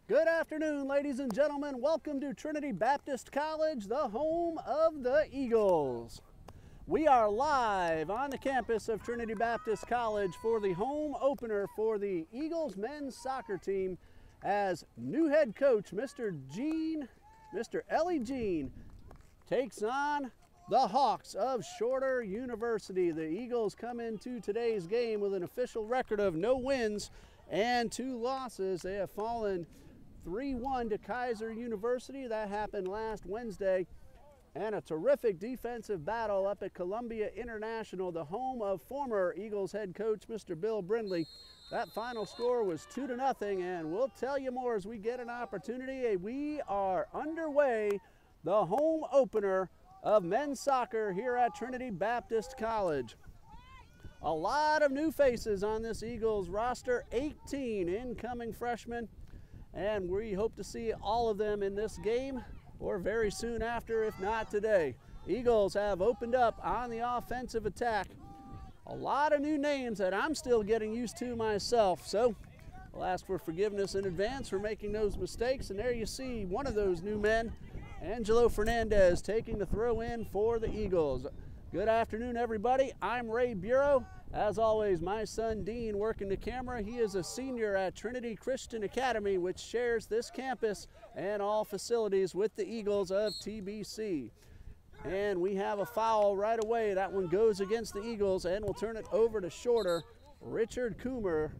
Good afternoon, ladies and gentlemen. Welcome to Trinity Baptist College, the home of the Eagles. We are live on the campus of Trinity Baptist College for the home opener for the Eagles men's soccer team as new head coach Mr. Ellie Jean takes on the Hawks of Shorter University. The Eagles come into today's game with an official record of no wins and 2 losses. They have fallen 3-1 to Kaiser University. That happened last Wednesday. And a terrific defensive battle up at Columbia International, the home of former Eagles head coach Mr. Bill Brindley. That final score was 2-0, and we'll tell you more as we get an opportunity. We are underway, the home opener of men's soccer here at Trinity Baptist College. A lot of new faces on this Eagles roster, 18 incoming freshmen, and we hope to see all of them in this game or very soon after, if not today. Eagles have opened up on the offensive attack. A lot of new names that I'm still getting used to myself, so I'll ask for forgiveness in advance for making those mistakes. And there you see one of those new men, Angelo Fernandez, taking the throw in for the Eagles. Good afternoon, everybody. I'm Ray Bureau. As always, my son Dean working the camera. He is a senior at Trinity Christian Academy, which shares this campus and all facilities with the Eagles of TBC. And we have a foul right away. That one goes against the Eagles, and we'll turn it over to Shorter. Richard Coomer,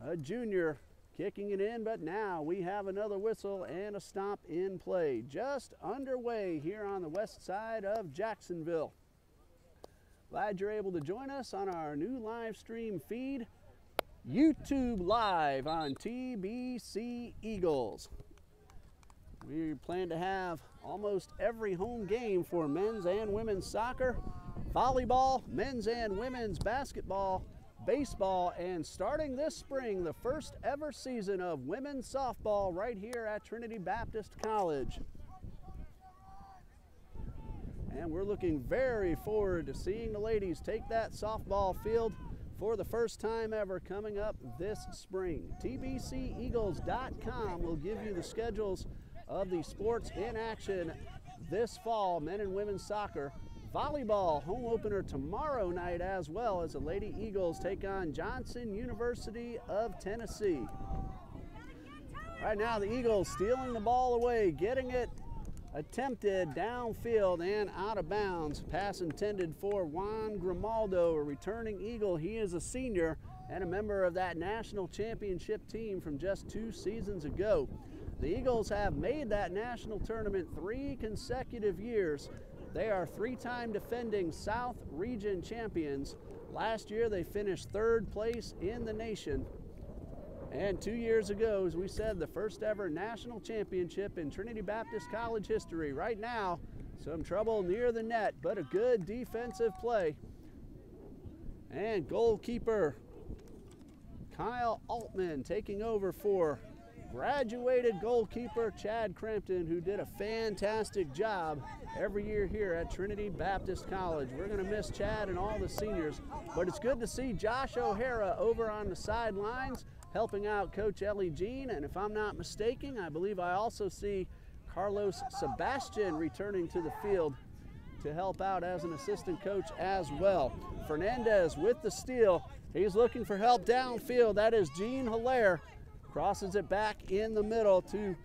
a junior, kicking it in, but now we have another whistle and a stop in play. Just underway here on the west side of Jacksonville. Glad you're able to join us on our new live stream feed, YouTube Live on TBC Eagles. We plan to have almost every home game for men's and women's soccer, volleyball, men's and women's basketball, baseball, and starting this spring, the first ever season of women's softball right here at Trinity Baptist College. And we're looking very forward to seeing the ladies take that softball field for the first time ever coming up this spring. TBCEagles.com will give you the schedules of the sports in action this fall, men and women's soccer. Volleyball home opener tomorrow night, as well as the Lady Eagles take on Johnson University of Tennessee. Right now the Eagles stealing the ball away, getting it attempted downfield and out of bounds. Pass intended for Juan Grimaldo, a returning Eagle. He is a senior and a member of that national championship team from just 2 seasons ago. The Eagles have made that national tournament 3 consecutive years. They are 3-time defending South Region champions. Last year they finished 3rd place in the nation. And 2 years ago, as we said, the first ever national championship in Trinity Baptist College history. Right now, some trouble near the net, but a good defensive play. And goalkeeper Kyle Altman taking over for graduated goalkeeper Chad Crampton, who did a fantastic job every year here at Trinity Baptist College. We're going to miss Chad and all the seniors, but it's good to see Josh O'Hara over on the sidelines helping out Coach Ellie Jean, and if I'm not mistaken, I believe I also see Carlos Sebastian returning to the field to help out as an assistant coach as well. Fernandez with the steal. He's looking for help downfield. That is Gene Hilaire. Crosses it back in the middle to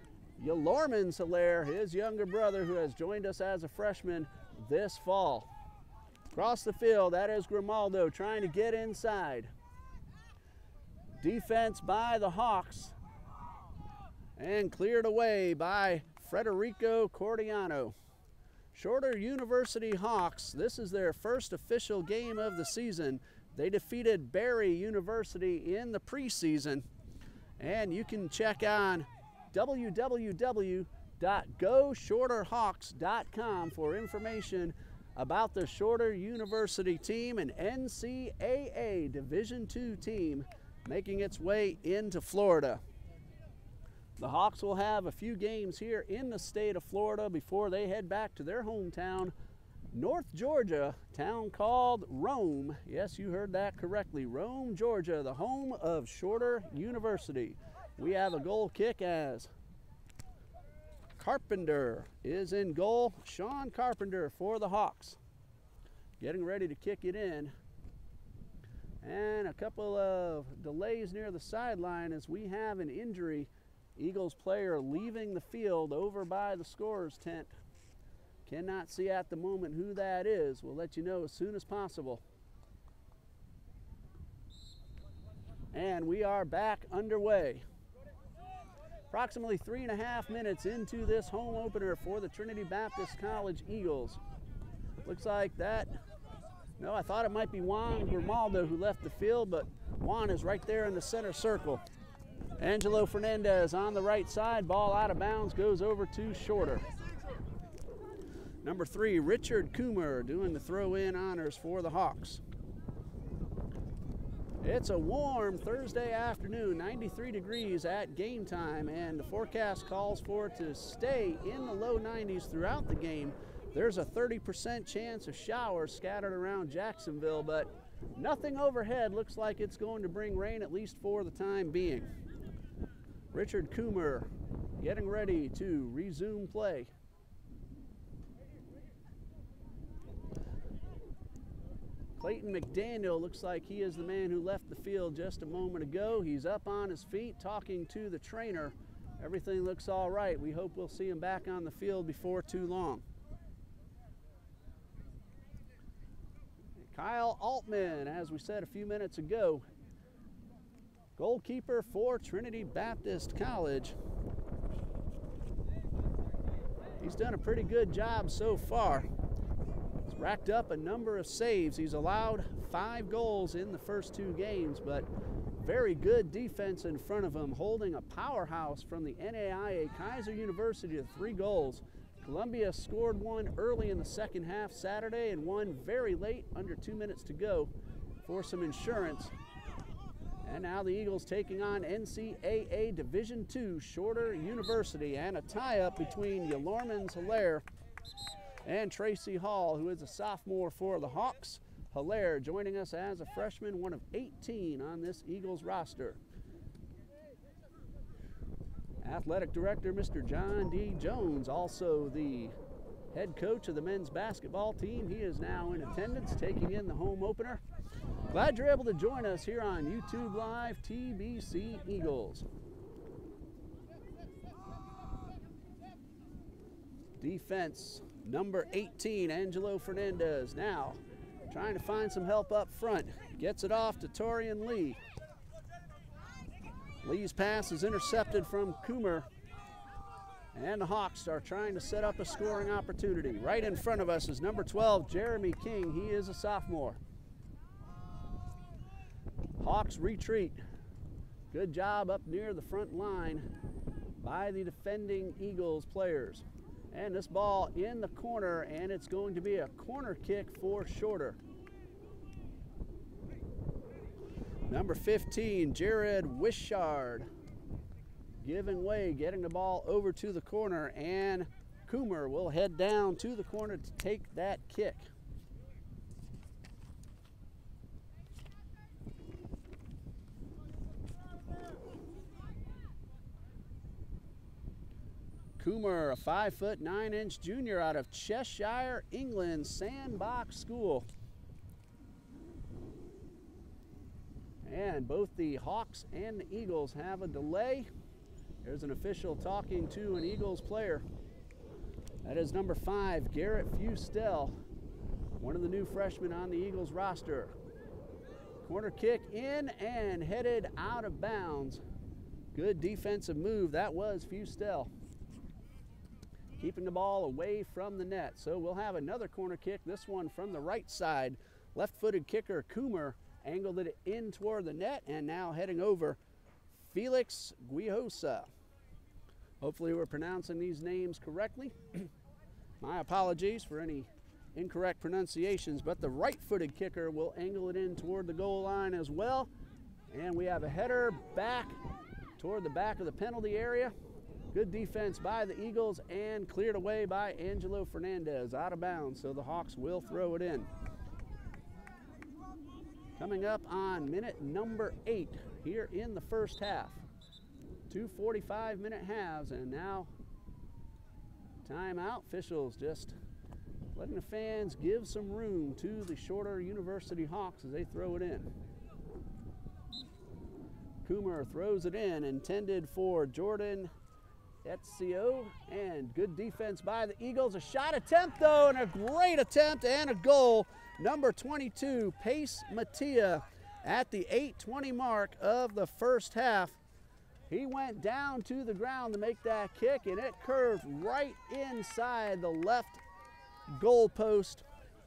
Yalorman Hilaire, his younger brother, who has joined us as a freshman this fall. Across the field, that is Grimaldo trying to get inside. Defense by the Hawks, and cleared away by Federico Cordiano. Shorter University Hawks, this is their first official game of the season. They defeated Berry University in the preseason, and you can check on www.goshorterhawks.com for information about the Shorter University team, an NCAA Division II team making its way into Florida. The Hawks will have a few games here in the state of Florida before they head back to their hometown, North Georgia, town called Rome. Yes, you heard that correctly. Rome, Georgia, the home of Shorter University. We have a goal kick as Carpenter is in goal. Sean Carpenter for the Hawks. Getting ready to kick it in. And a couple of delays near the sideline as we have an injury. Eagles player leaving the field over by the scorer's tent. Cannot see at the moment who that is. We'll let you know as soon as possible. And we are back underway. Approximately 3.5 minutes into this home opener for the Trinity Baptist College Eagles. Looks like that. No, I thought it might be Juan Grimaldo who left the field, but Juan is right there in the center circle. Angelo Fernandez on the right side. Ball out of bounds, goes over to Shorter. Number 3, Richard Coomer doing the throw-in honors for the Hawks. It's a warm Thursday afternoon, 93 degrees at game time, and the forecast calls for it to stay in the low 90s throughout the game. There's a 30% chance of showers scattered around Jacksonville, but nothing overhead. Looks like it's going to bring rain, at least for the time being. Richard Coomer getting ready to resume play. Clayton McDaniel looks like he is the man who left the field just a moment ago. He's up on his feet talking to the trainer. Everything looks all right. We hope we'll see him back on the field before too long. Kyle Altman, as we said a few minutes ago, goalkeeper for Trinity Baptist College. He's done a pretty good job so far. He's racked up a number of saves. He's allowed 5 goals in the first 2 games, but very good defense in front of him, holding a powerhouse from the NAIA Kaiser University to 3 goals. Columbia scored 1 early in the second half Saturday and 1 very late, under 2 minutes to go, for some insurance. And now the Eagles taking on NCAA Division II Shorter University, and a tie-up between Yalormans Hilaire and Tracy Hall, who is a sophomore for the Hawks. Hilaire joining us as a freshman, one of 18 on this Eagles roster. Athletic Director Mr. John D. Jones, also the head coach of the men's basketball team. He is now in attendance, taking in the home opener. Glad you're able to join us here on YouTube Live, TBC Eagles. Defense, number 18, Angelo Fernandez. Now trying to find some help up front. Gets it off to Torian Lee. Lee's pass is intercepted from Coomer. And the Hawks are trying to set up a scoring opportunity. Right in front of us is number 12, Jeremy King. He is a sophomore. Hawks retreat. Good job up near the front line by the defending Eagles players. And this ball in the corner, and it's going to be a corner kick for Shorter. Number 15, Jared Wishard, giving way, getting the ball over to the corner, and Coomer will head down to the corner to take that kick. Coomer, a 5'9" junior out of Cheshire, England, Sandbox School. And both the Hawks and the Eagles have a delay. There's an official talking to an Eagles player. That is number 5, Garrett Fustel, one of the new freshmen on the Eagles roster. Corner kick in and headed out of bounds. Good defensive move. That was Fustel, keeping the ball away from the net. So we'll have another corner kick, this one from the right side. Left-footed kicker Coomer angled it in toward the net, and now heading over, Felix Guijosa. Hopefully we're pronouncing these names correctly. My apologies for any incorrect pronunciations, but the right-footed kicker will angle it in toward the goal line as well. And we have a header back toward the back of the penalty area. Good defense by the Eagles and cleared away by Angelo Fernandez, out of bounds, so the Hawks will throw it in. Coming up on minute number 8 here in the first half. 2 45-minute halves, and now Timeout. Officials just letting the fans give some room to the Shorter University Hawks as they throw it in. Coomer throws it in, intended for Jordan Ezio, and good defense by the Eagles. A shot attempt though, and a great attempt and a goal. Number 22, Pace Mattia, at the 8:20 mark of the first half. He went down to the ground to make that kick, and it curved right inside the left goal post.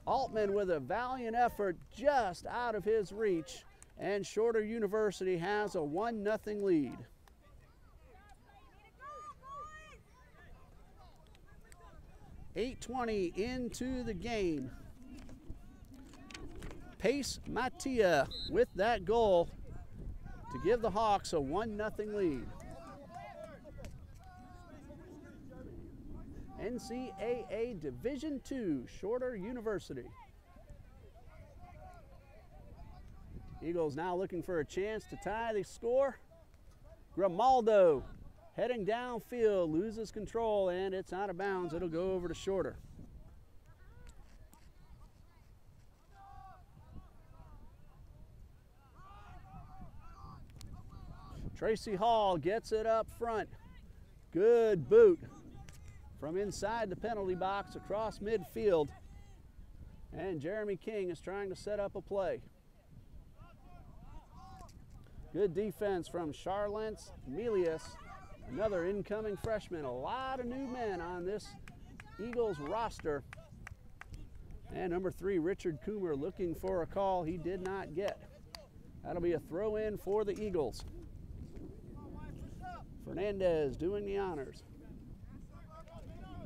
Altman with a valiant effort just out of his reach, and Shorter University has a 1-0 lead. .820 into the game. Pace Mattia with that goal to give the Hawks a 1-0 lead. NCAA Division II, Shorter University. Eagles now looking for a chance to tie the score. Grimaldo heading downfield, loses control, and it's out of bounds. It'll go over to Shorter. Tracy Hall gets it up front. Good boot from inside the penalty box across midfield. And Jeremy King is trying to set up a play. Good defense from Charlence Milius, another incoming freshman. A lot of new men on this Eagles roster. And number 3, Richard Coomer, looking for a call he did not get. That'll be a throw in for the Eagles. Fernandez doing the honors.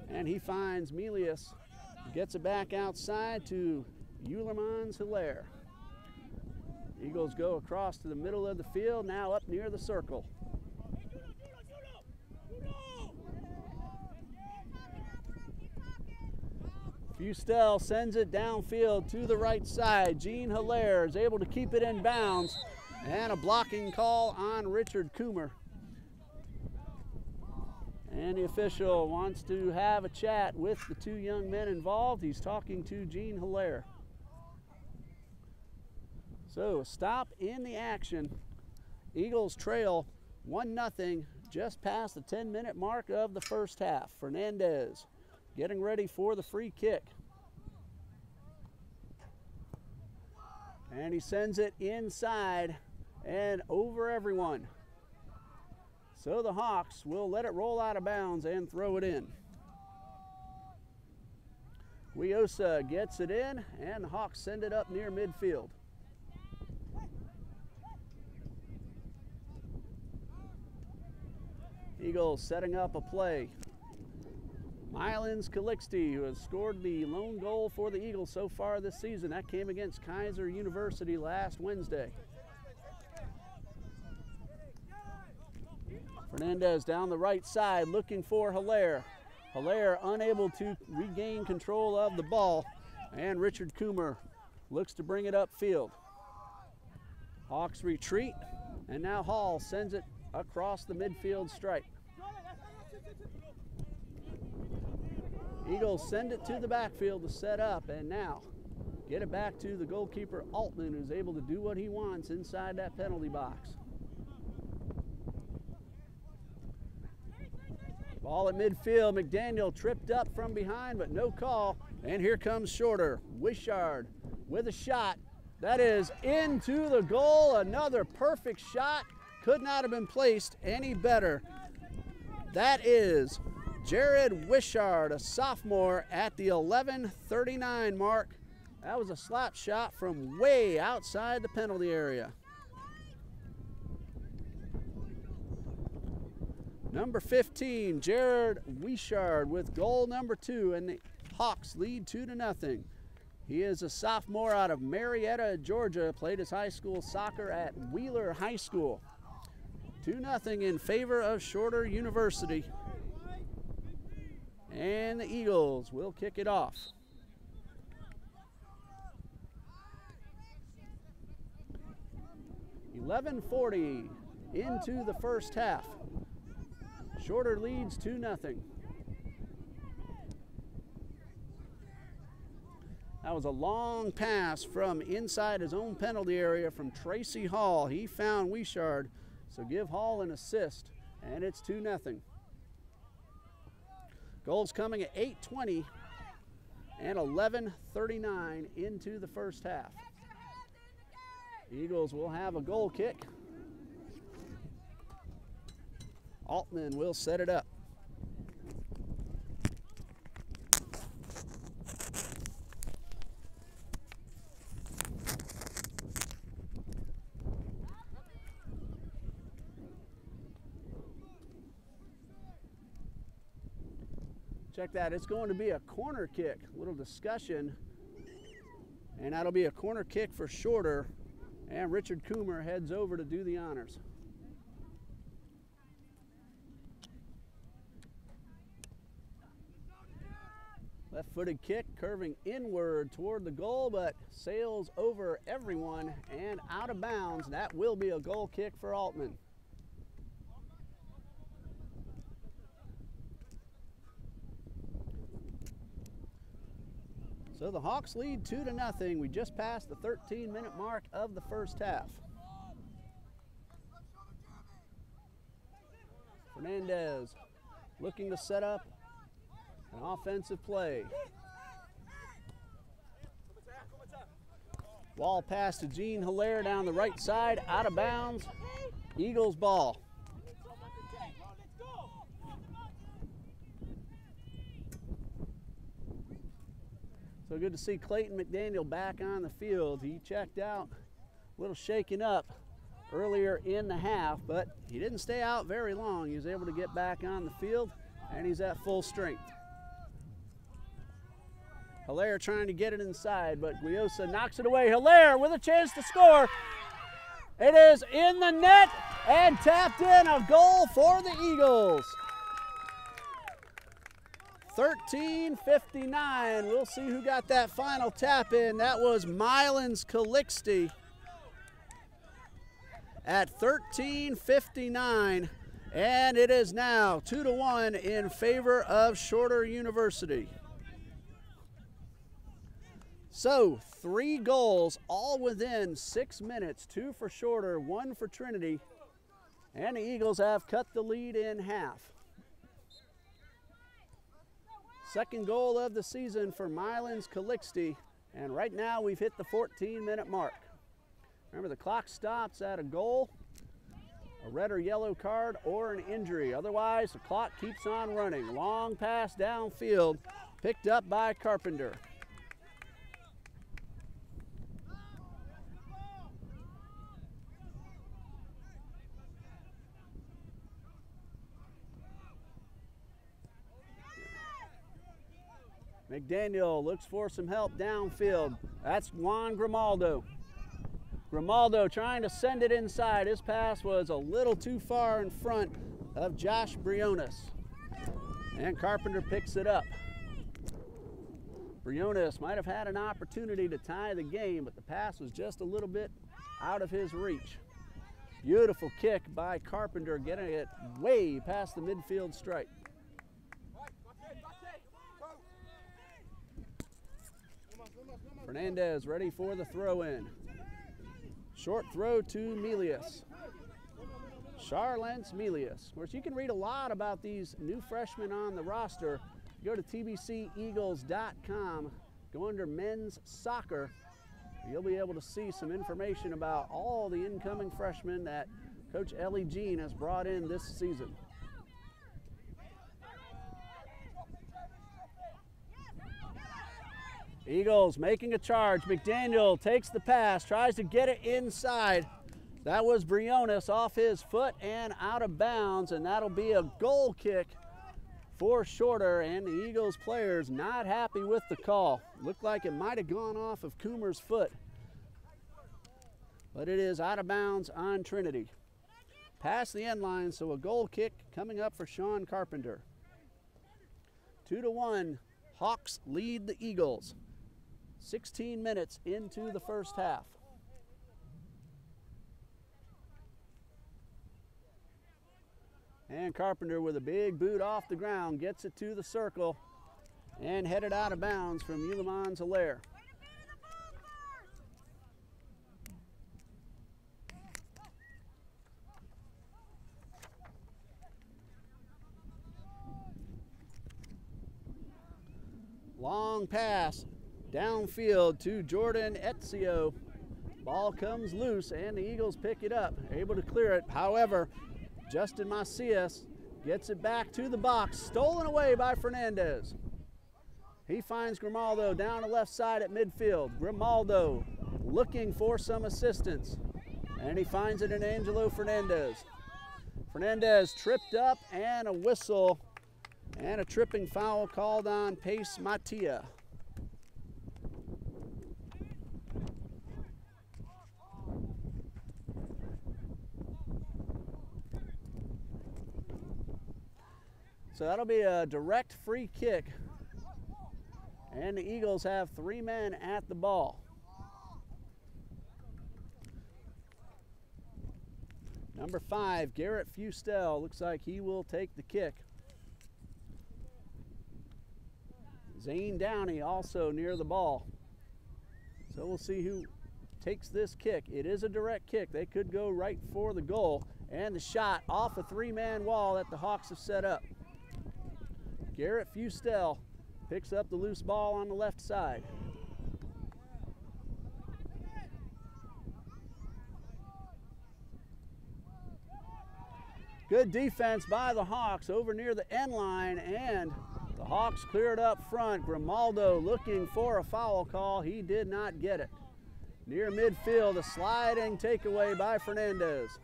And he finds Milius, gets it back outside to Ulermans Hilaire. Eagles go across to the middle of the field, now up near the circle. Fustel sends it downfield to the right side. Gene Hilaire is able to keep it in bounds, and a blocking call on Richard Coomer. And the official wants to have a chat with the 2 young men involved. He's talking to Gene Hilaire. So a stop in the action. Eagles trail 1-0 just past the 10-minute mark of the first half. Fernandez getting ready for the free kick. And he sends it inside and over everyone. So the Hawks will let it roll out of bounds and throw it in. Guiosa gets it in, and the Hawks send it up near midfield. Eagles setting up a play. Mylens Calixte, who has scored the lone goal for the Eagles so far this season. That came against Kaiser University last Wednesday. Fernandez down the right side looking for Hilaire. Hilaire unable to regain control of the ball, and Richard Coomer looks to bring it upfield. Hawks retreat, and now Hall sends it across the midfield stripe. Eagles send it to the backfield to set up, and now get it back to the goalkeeper Altman, who's able to do what he wants inside that penalty box. Ball at midfield. McDaniel tripped up from behind, but no call. And here comes Shorter. Wishard with a shot. That is into the goal. Another perfect shot. Could not have been placed any better. That is Jared Wishard, a sophomore, at the 11:39 mark. That was a slap shot from way outside the penalty area. Number 15, Jared Wishard with goal number 2, and the Hawks lead 2-0. He is a sophomore out of Marietta, Georgia, played his high school soccer at Wheeler High School. 2-0 in favor of Shorter University. And the Eagles will kick it off. .11:40 into the first half. Shorter leads 2-0. That was a long pass from inside his own penalty area from Tracy Hall. He found Wishard, so give Hall an assist, and it's 2-0. Goals coming at 8:20 and 11:39 into the first half. Eagles will have a goal kick. Altman will set it up. Check that, it's going to be a corner kick. A little discussion, and that'll be a corner kick for Shorter, and Richard Coomer heads over to do the honors. Left-footed kick curving inward toward the goal, but sails over everyone and out of bounds. That will be a goal kick for Altman. So the Hawks lead 2-0. We just passed the 13-minute mark of the first half. Fernandez looking to set up an offensive play. Ball pass to Gene Hilaire down the right side, out of bounds. Eagles ball. So good to see Clayton McDaniel back on the field. He checked out, a little shaken up earlier in the half, but he didn't stay out very long. He was able to get back on the field, and he's at full strength. Hilaire trying to get it inside, but Gliosa knocks it away. Hilaire with a chance to score. It is in the net and tapped in, a goal for the Eagles. 13:59. We'll see who got that final tap in. That was Mylans Calixte at 13:59, and it is now 2-1 in favor of Shorter University. So 3 goals, all within 6 minutes. 2 for Shorter, 1 for Trinity, and the Eagles have cut the lead in half. Second goal of the season for Mylans Calixte, and right now we've hit the 14-minute mark. Remember, the clock stops at a goal, a red or yellow card, or an injury. Otherwise, the clock keeps on running. Long pass downfield, picked up by Carpenter. McDaniel looks for some help downfield. That's Juan Grimaldo. Grimaldo trying to send it inside. His pass was a little too far in front of Josh Briones. And Carpenter picks it up. Briones might have had an opportunity to tie the game, but the pass was just a little bit out of his reach. Beautiful kick by Carpenter, getting it way past the midfield stripe. Fernandez ready for the throw-in. Short throw to Melius. Charlance Melius. Of course, you can read a lot about these new freshmen on the roster. Go to tbceagles.com, go under men's soccer. You'll be able to see some information about all the incoming freshmen that Coach Ellie Jean has brought in this season. Eagles making a charge. McDaniel takes the pass, tries to get it inside. That was Briones off his foot and out of bounds, and that'll be a goal kick for Shorter, and the Eagles players not happy with the call. Looked like it might have gone off of Coomer's foot, but it is out of bounds on Trinity. Past the end line, so a goal kick coming up for Sean Carpenter. 2-1, Hawks lead the Eagles. 16 minutes into the first half. And Carpenter with a big boot off the ground gets it to the circle and headed out of bounds from Ulemans Hilaire. Long pass downfield to Jordan Ezio. Ball comes loose and the Eagles pick it up, able to clear it. However, Justin Macias gets it back to the box, stolen away by Fernandez. He finds Grimaldo down the left side at midfield. Grimaldo looking for some assistance, and he finds it in Angelo Fernandez. Fernandez tripped up, and a whistle and a tripping foul called on Pace Matia. So that'll be a direct free kick, and the Eagles have 3 men at the ball. Number 5, Garrett Fustel, looks like he will take the kick. Zane Downey also near the ball. So we'll see who takes this kick. It is a direct kick. They could go right for the goal, and the shot off a 3-man wall that the Hawks have set up. Garrett Fustel picks up the loose ball on the left side. Good defense by the Hawks over near the end line, and the Hawks cleared up front. Grimaldo looking for a foul call. He did not get it. Near midfield, a sliding takeaway by Fernandez.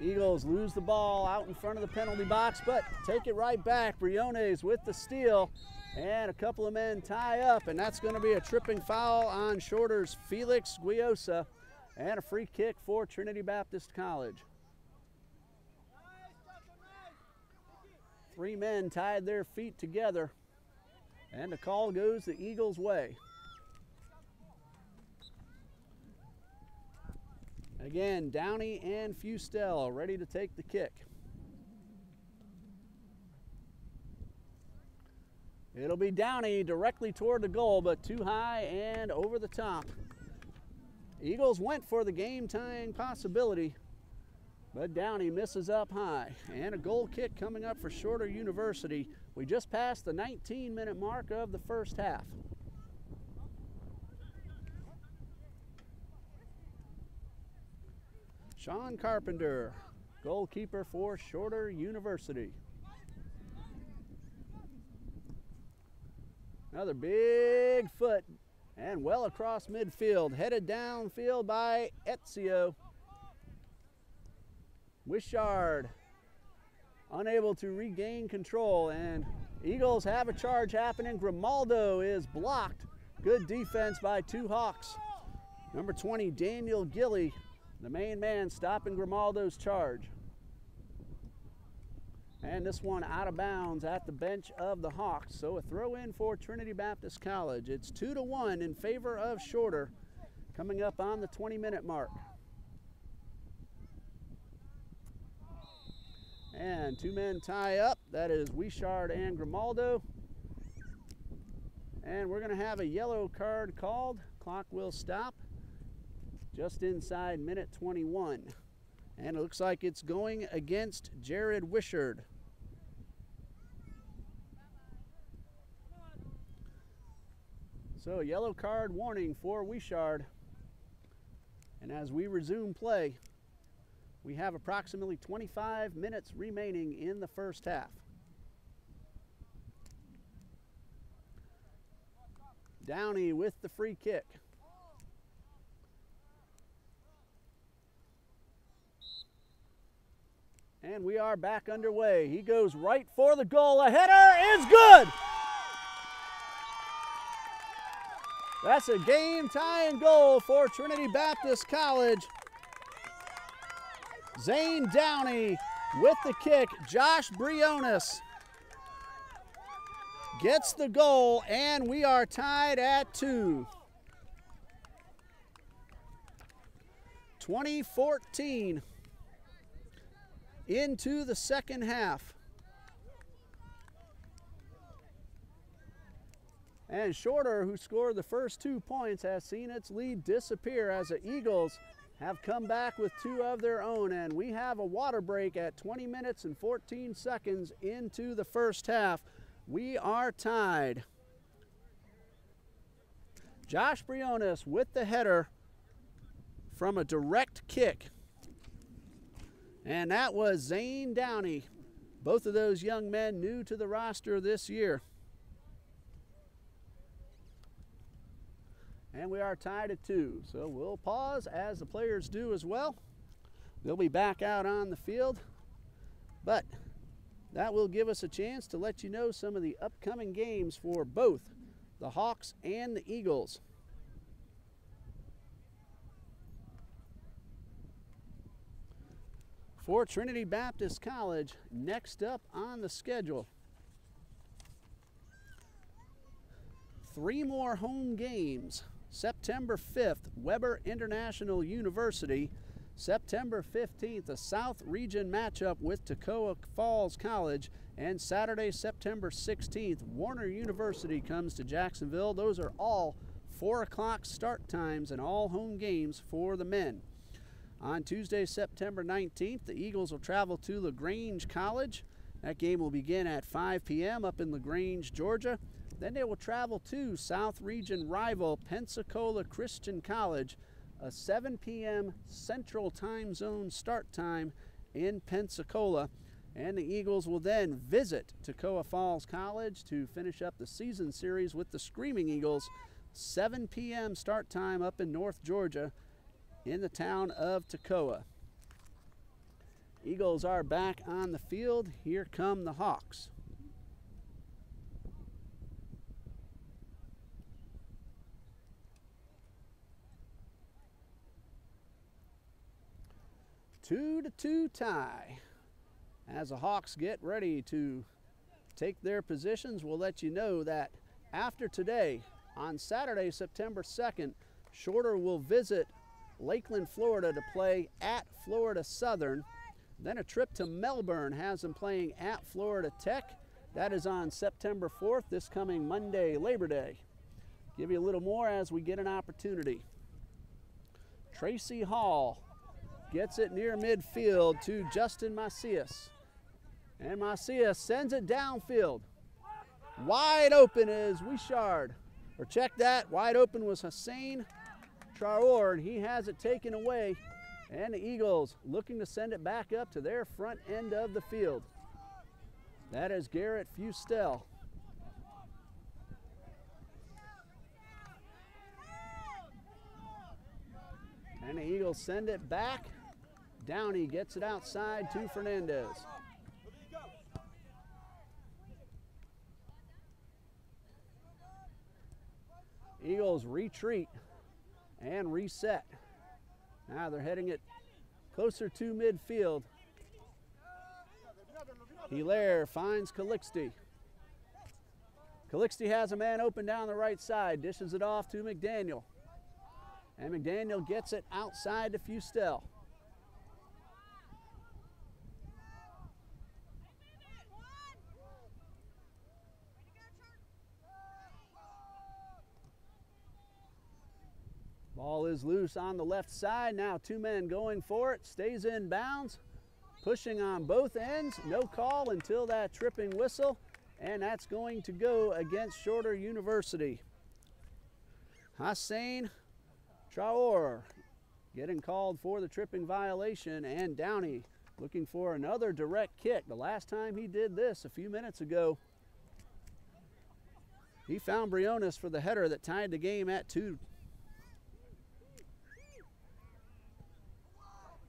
Eagles lose the ball out in front of the penalty box, but take it right back. Briones with the steal, and a couple of men tie up, and that's going to be a tripping foul on Shorter's Felix Guiosa, and a free kick for Trinity Baptist College. 3 men tied their feet together, and the call goes the Eagles' way. Again, Downey and Fustel ready to take the kick. It'll be Downey directly toward the goal, but too high and over the top. Eagles went for the game-tying possibility, but Downey misses up high. And a goal kick coming up for Shorter University. We just passed the 19-minute mark of the first half. Sean Carpenter, goalkeeper for Shorter University. Another big foot and well across midfield, headed downfield by Ezio. Wishard unable to regain control, and Eagles have a charge happening. Grimaldo is blocked. Good defense by 2 Hawks. Number 20, Daniel Gilly, the main man stopping Grimaldo's charge. And this one out of bounds at the bench of the Hawks. So a throw in for Trinity Baptist College. It's 2-1 in favor of Shorter, coming up on the 20-minute mark. And 2 men tie up. That is Wishard and Grimaldo. And we're going to have a yellow card called. Clock will stop just inside minute 21. And it looks like it's going against Jared Wishard. So a yellow card warning for Wishard. And as we resume play, we have approximately 25 minutes remaining in the first half. Downey with the free kick. And we are back underway. He goes right for the goal. A header is good. That's a game-tying goal for Trinity Baptist College. Zane Downey with the kick. Josh Briones gets the goal, and we are tied at 2. 2014 into the second half. And Shorter, who scored the first 2 points, has seen its lead disappear as the Eagles have come back with 2 of their own, and we have a water break at 20 minutes and 14 seconds into the first half. We are tied. Josh Briones with the header from a direct kick. And that was Zane Downey. Both of those young men new to the roster this year. And we are tied at 2. So we'll pause as the players do as well. They'll be back out on the field. But that will give us a chance to let you know some of the upcoming games for both the Hawks and the Eagles. For Trinity Baptist College, next up on the schedule, 3 more home games. September 5th, Weber International University. September 15th, a South Region matchup with Toccoa Falls College. And Saturday, September 16th, Warner University comes to Jacksonville. Those are all 4 o'clock start times and all home games for the men. On Tuesday, September 19th, the Eagles will travel to LaGrange College. That game will begin at 5 p.m. up in LaGrange, Georgia. Then they will travel to South Region rival Pensacola Christian College, a 7 p.m. Central Time Zone start time in Pensacola. And the Eagles will then visit Toccoa Falls College to finish up the season series with the Screaming Eagles, 7 p.m. start time up in North Georgia in the town of Toccoa. Eagles are back on the field. Here come the Hawks. Two to 2 tie. As the Hawks get ready to take their positions, we'll let you know that after today, on Saturday, September 2nd, Shorter will visit Lakeland, Florida to play at Florida Southern. Then a trip to Melbourne has them playing at Florida Tech. That is on September 4th, this coming Monday, Labor Day. Give you a little more as we get an opportunity. Tracy Hall gets it near midfield to Justin Macias. And Macias sends it downfield. Wide open is Wishard. Or check that, wide open was Hussein Traore, and he has it taken away. And the Eagles looking to send it back up to their front end of the field. That is Garrett Fustel. And the Eagles send it back. Downey gets it outside to Fernandez. Eagles retreat and reset. Now they're heading it closer to midfield. Hilaire finds Calixte. Calixte has a man open down the right side, dishes it off to McDaniel. And McDaniel gets it outside to Fustel. Ball is loose on the left side. Now 2 men going for it. Stays in bounds. Pushing on both ends. No call until that tripping whistle. And that's going to go against Shorter University. Hussein Traore getting called for the tripping violation. And Downey looking for another direct kick. The last time he did this a few minutes ago, he found Briones for the header that tied the game at 2.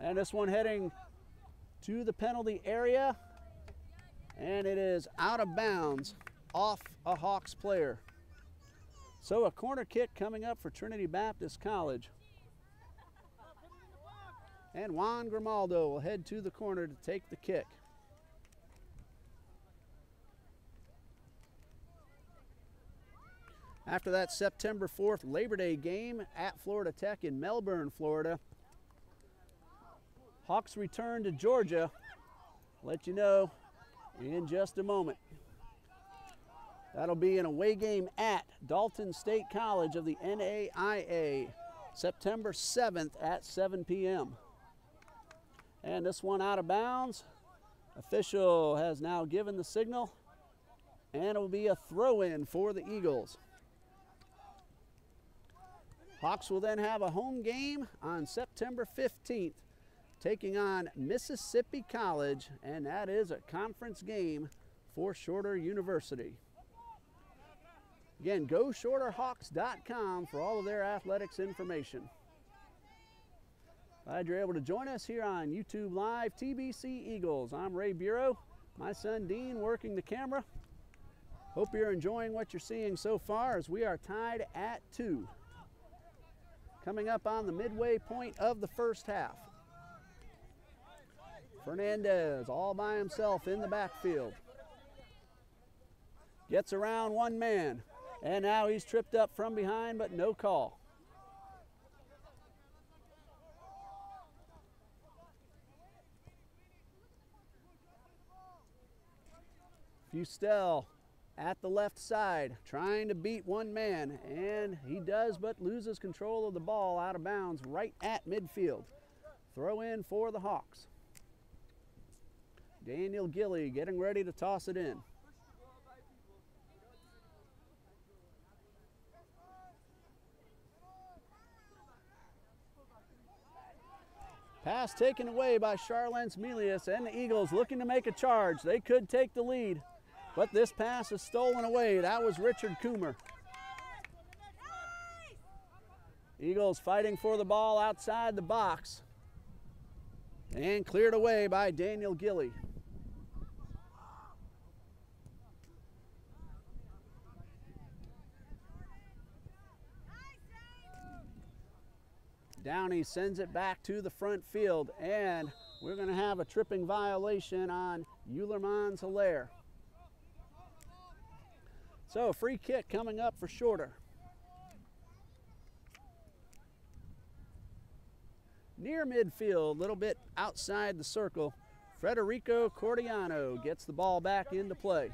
And this one heading to the penalty area. And it is out of bounds off a Hawks player. So a corner kick coming up for Trinity Baptist College. And Juan Grimaldo will head to the corner to take the kick. After that September 4th Labor Day game at Florida Tech in Melbourne, Florida, Hawks return to Georgia. Let you know in just a moment. That'll be an away game at Dalton State College of the NAIA. September 7th at 7 p.m. And this one out of bounds. Official has now given the signal, and it will be a throw-in for the Eagles. Hawks will then have a home game on September 15th, taking on Mississippi College, and that is a conference game for Shorter University. Again, go shorterhawks.com for all of their athletics information. Glad you're able to join us here on YouTube Live, TBC Eagles. I'm Ray Bureau, my son Dean working the camera. Hope you're enjoying what you're seeing so far as we are tied at 2. Coming up on the midway point of the first half. Fernandez all by himself in the backfield. Gets around one man, and now he's tripped up from behind, but no call. Fustel at the left side, trying to beat one man, and he does, but loses control of the ball out of bounds right at midfield. Throw in for the Hawks. Daniel Gilly getting ready to toss it in. Pass taken away by Charlence Melius, and the Eagles looking to make a charge. They could take the lead, but this pass is stolen away. That was Richard Coomer. Eagles fighting for the ball outside the box, and cleared away by Daniel Gilly. Downey sends it back to the front field, and we're going to have a tripping violation on Eulermans Hilaire. So a free kick coming up for Shorter. Near midfield, a little bit outside the circle, Federico Cordiano gets the ball back into play.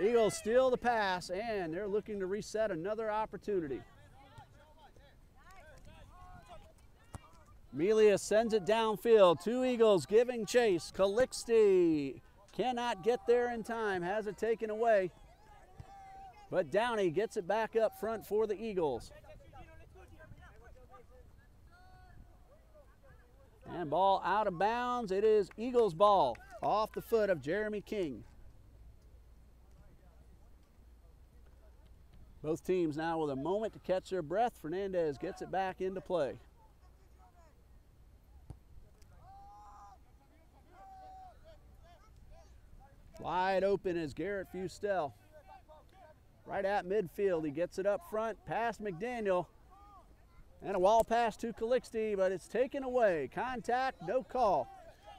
Eagles steal the pass, and they're looking to reset another opportunity. Melius sends it downfield. 2 Eagles giving chase. Calixte cannot get there in time, has it taken away. But Downey gets it back up front for the Eagles. And ball out of bounds. It is Eagles ball off the foot of Jeremy King. Both teams now with a moment to catch their breath. Fernandez gets it back into play. Wide open is Garrett Fustel. Right at midfield, he gets it up front, past McDaniel. And a wall pass to Calixte, but it's taken away. Contact, no call.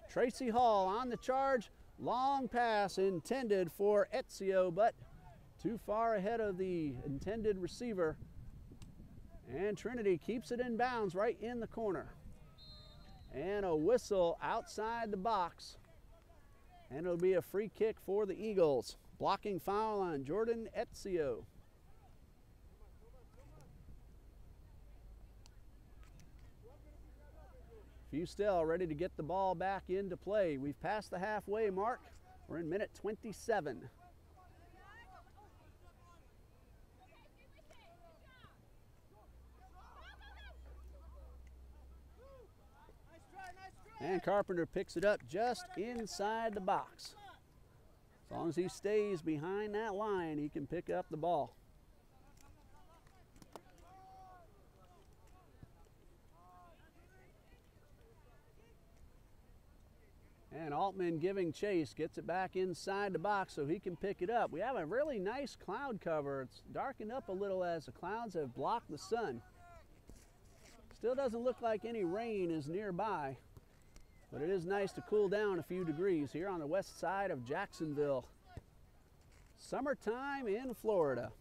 Tracy Hall on the charge. Long pass intended for Ezio, but too far ahead of the intended receiver. And Trinity keeps it in bounds right in the corner. And a whistle outside the box. And it'll be a free kick for the Eagles. Blocking foul on Jordan Ezio. Fustel ready to get the ball back into play. We've passed the halfway mark. We're in minute 27. And Carpenter picks it up just inside the box. As long as he stays behind that line, he can pick up the ball. And Altman giving chase, gets it back inside the box so he can pick it up. We have a really nice cloud cover. It's darkened up a little as the clouds have blocked the sun. Still doesn't look like any rain is nearby. But it is nice to cool down a few degrees here on the west side of Jacksonville. Summertime in Florida.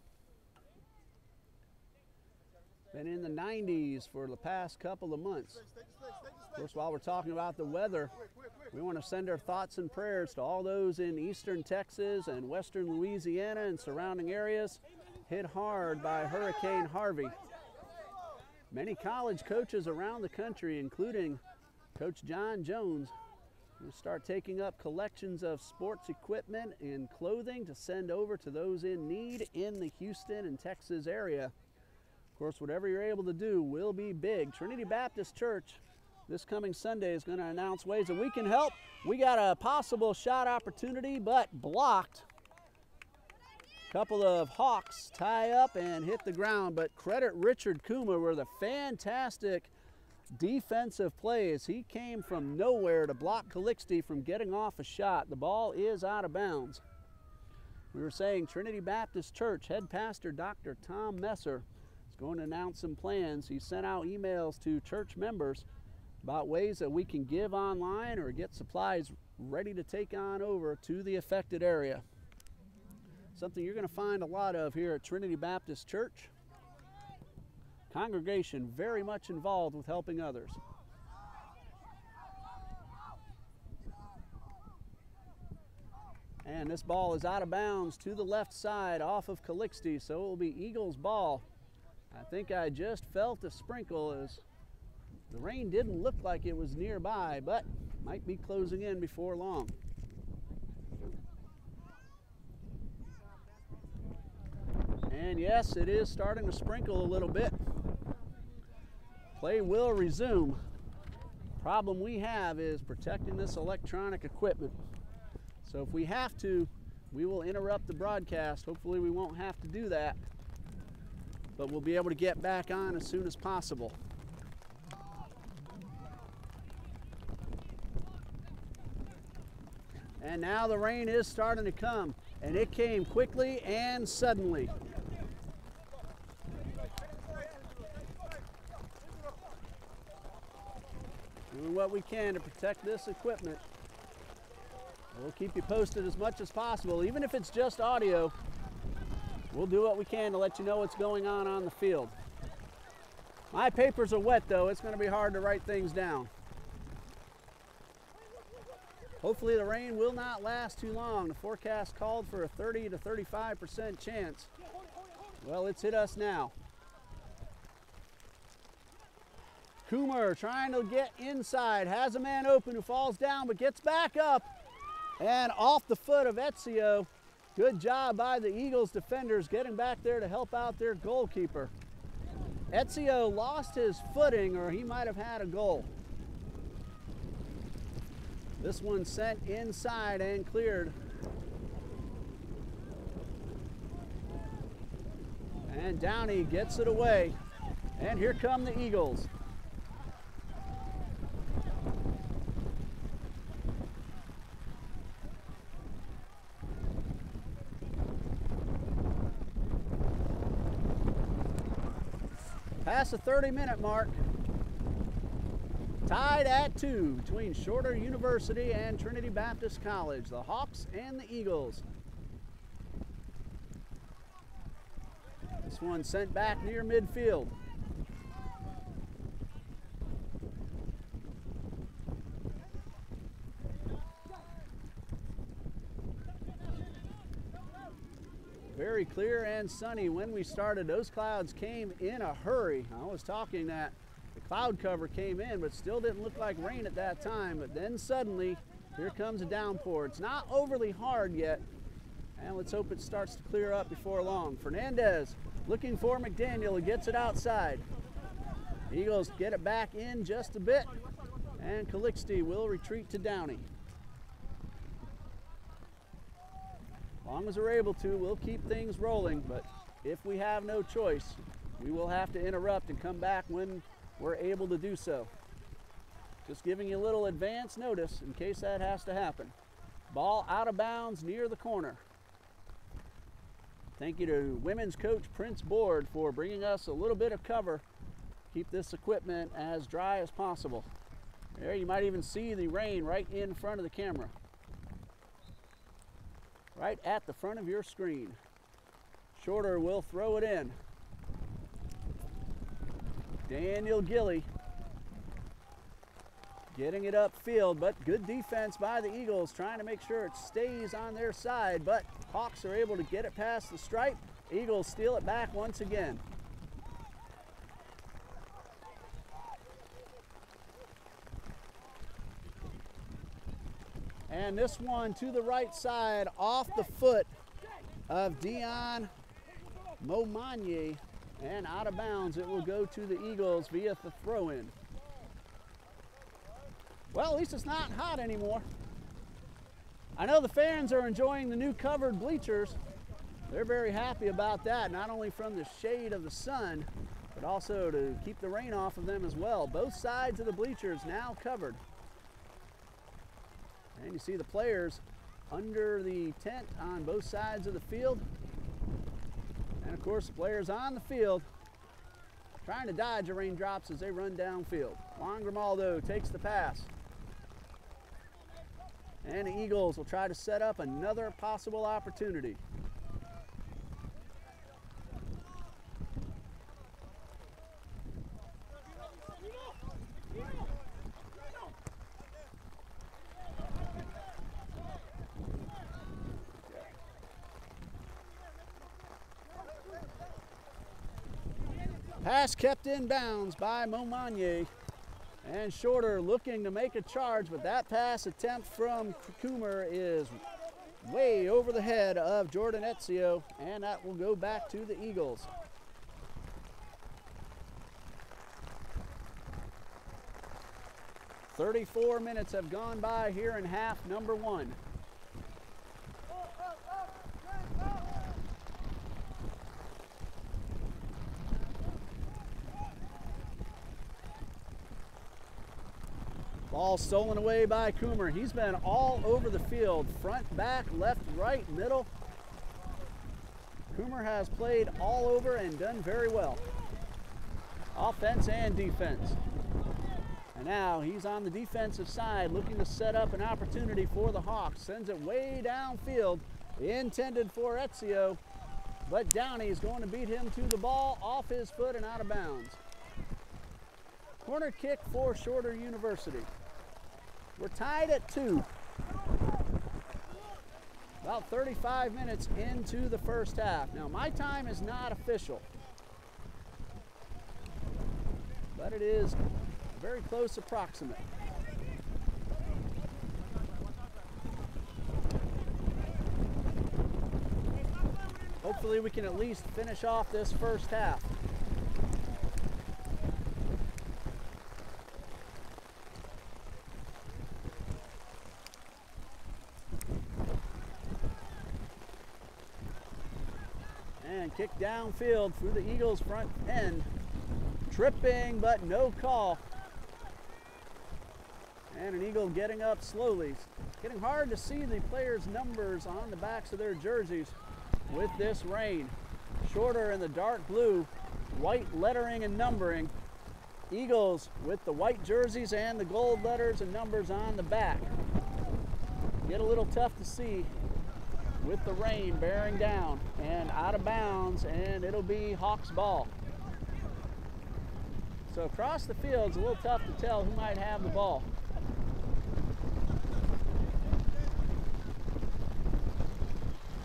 Been in the 90s for the past couple of months. Of course, while we're talking about the weather, we want to send our thoughts and prayers to all those in eastern Texas and western Louisiana and surrounding areas hit hard by Hurricane Harvey. Many college coaches around the country, including Coach John Jones, will start taking up collections of sports equipment and clothing to send over to those in need in the Houston and Texas area. Of course, whatever you're able to do will be big. Trinity Baptist Church this coming Sunday is going to announce ways that we can help. We got a possible shot opportunity, but blocked. A couple of Hawks tie up and hit the ground, but credit Richard Kuma with a fantastic defensive plays. He came from nowhere to block Calixte from getting off a shot. The ball is out of bounds. We were saying Trinity Baptist Church head pastor Dr. Tom Messer is going to announce some plans. He sent out emails to church members about ways that we can give online or get supplies ready to take on over to the affected area. Something you're going to find a lot of here at Trinity Baptist Church. Congregation very much involved with helping others. And this ball is out of bounds to the left side off of Calixte, so it will be Eagles ball. I think I just felt a sprinkle as the rain didn't look like it was nearby, but might be closing in before long. And yes, it is starting to sprinkle a little bit. Play will resume. Problem we have is protecting this electronic equipment. So if we have to, we will interrupt the broadcast. Hopefully we won't have to do that, but we'll be able to get back on as soon as possible. And now the rain is starting to come, and it came quickly and suddenly. Doing what we can to protect this equipment. We'll keep you posted as much as possible, even if it's just audio. We'll do what we can to let you know what's going on the field. My papers are wet though, it's going to be hard to write things down. Hopefully the rain will not last too long. The forecast called for a 30 to 35% chance. Well, it's hit us now. Coomer trying to get inside, has a man open who falls down but gets back up and off the foot of Ezio. Good job by the Eagles defenders getting back there to help out their goalkeeper. Ezio lost his footing, or he might have had a goal. This one sent inside and cleared. And Downey gets it away. And here come the Eagles. Past the 30-minute mark. Tied at 2 between Shorter University and Trinity Baptist College, the Hawks and the Eagles. This one sent back near midfield. Very clear and sunny when we started. Those clouds came in a hurry. I was talking that the cloud cover came in, but still didn't look like rain at that time. But then suddenly, here comes a downpour. It's not overly hard yet, and let's hope it starts to clear up before long. Fernandez looking for McDaniel, who gets it outside. Eagles get it back in just a bit, and Calixte will retreat to Downey. As long as we're able to, we'll keep things rolling, but if we have no choice, we will have to interrupt and come back when we're able to do so. Just giving you a little advance notice in case that has to happen. Ball out of bounds near the corner. Thank you to women's coach Prince Board for bringing us a little bit of cover. Keep this equipment as dry as possible. There you might even see the rain right in front of the camera. Right at the front of your screen. Shorter will throw it in. Daniel Gilly getting it upfield, but good defense by the Eagles, trying to make sure it stays on their side, but Hawks are able to get it past the stripe Eagles steal it back once again. And this one to the right side off the foot of Dion Momanye, and out of bounds. It will go to the Eagles via the throw-in. Well, at least it's not hot anymore. I know the fans are enjoying the new covered bleachers. They're very happy about that, not only from the shade of the sun, but also to keep the rain off of them as well. Both sides of the bleachers now covered. And you see the players under the tent on both sides of the field. And of course, the players on the field trying to dodge the raindrops as they run downfield. Juan Grimaldo takes the pass. And the Eagles will try to set up another possible opportunity. Pass kept in bounds by Momanye, and Shorter looking to make a charge, but that pass attempt from Coomer is way over the head of Jordan Ezio, and that will go back to the Eagles. "34 minutes have gone by here in half number one. Ball stolen away by Coomer. He's been all over the field, front, back, left, right, middle. Coomer has played all over and done very well, offense and defense. And now he's on the defensive side looking to set up an opportunity for the Hawks. Sends it way downfield, intended for Ezio, but Downey is going to beat him to the ball, off his foot and out of bounds. Corner kick for Shorter University. We're tied at 2. About 35 minutes into the first half. Now, my time is not official, but it is a very close approximate. Hopefully we can at least finish off this first half. And kick downfield through the Eagles' front end. Tripping, but no call. And an Eagle getting up slowly. It's getting hard to see the players' numbers on the backs of their jerseys with this rain. Shorter in the dark blue, white lettering and numbering. Eagles with the white jerseys and the gold letters and numbers on the back. Get a little tough to see with the rain bearing down, and out of bounds, and it'll be Hawks ball. So across the field, it's a little tough to tell who might have the ball.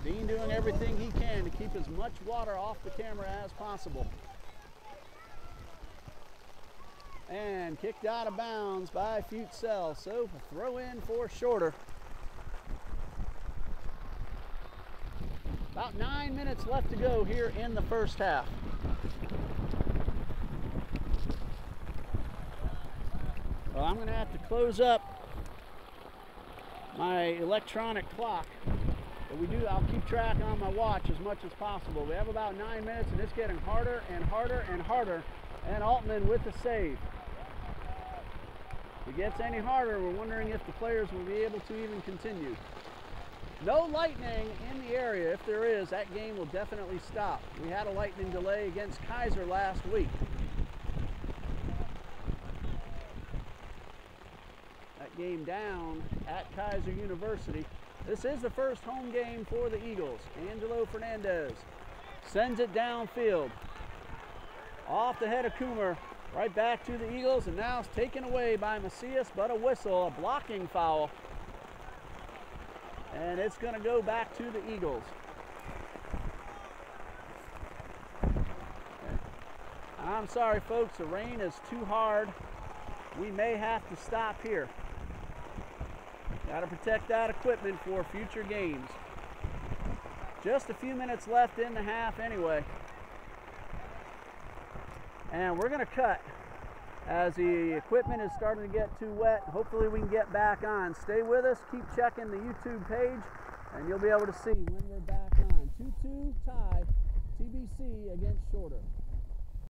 Dean doing everything he can to keep as much water off the camera as possible. And kicked out of bounds by Futsell, so a throw in for Shorter. About 9 minutes left to go here in the first half. Well, I'm going to have to close up my electronic clock. But I'll keep track on my watch as much as possible. We have about 9 minutes, and it's getting harder and harder and harder. And Altman with the save. If it gets any harder, we're wondering if the players will be able to even continue. No lightning in the area. If there is, that game will definitely stop. We had a lightning delay against Kaiser last week. That game down at Kaiser University. This is the first home game for the Eagles. Angelo Fernandez sends it downfield. Off the head of Coomer, right back to the Eagles, and now it's taken away by Macias, but a whistle, a blocking foul. And it's going to go back to the Eagles. I'm sorry folks, the rain is too hard. We may have to stop here. Got to protect that equipment for future games. Just a few minutes left in the half anyway. And we're going to cut as the equipment is starting to get too wet. Hopefully we can get back on. Stay with us, keep checking the YouTube page, and you'll be able to see when we're back on. 2-2 tie, TBC against Shorter.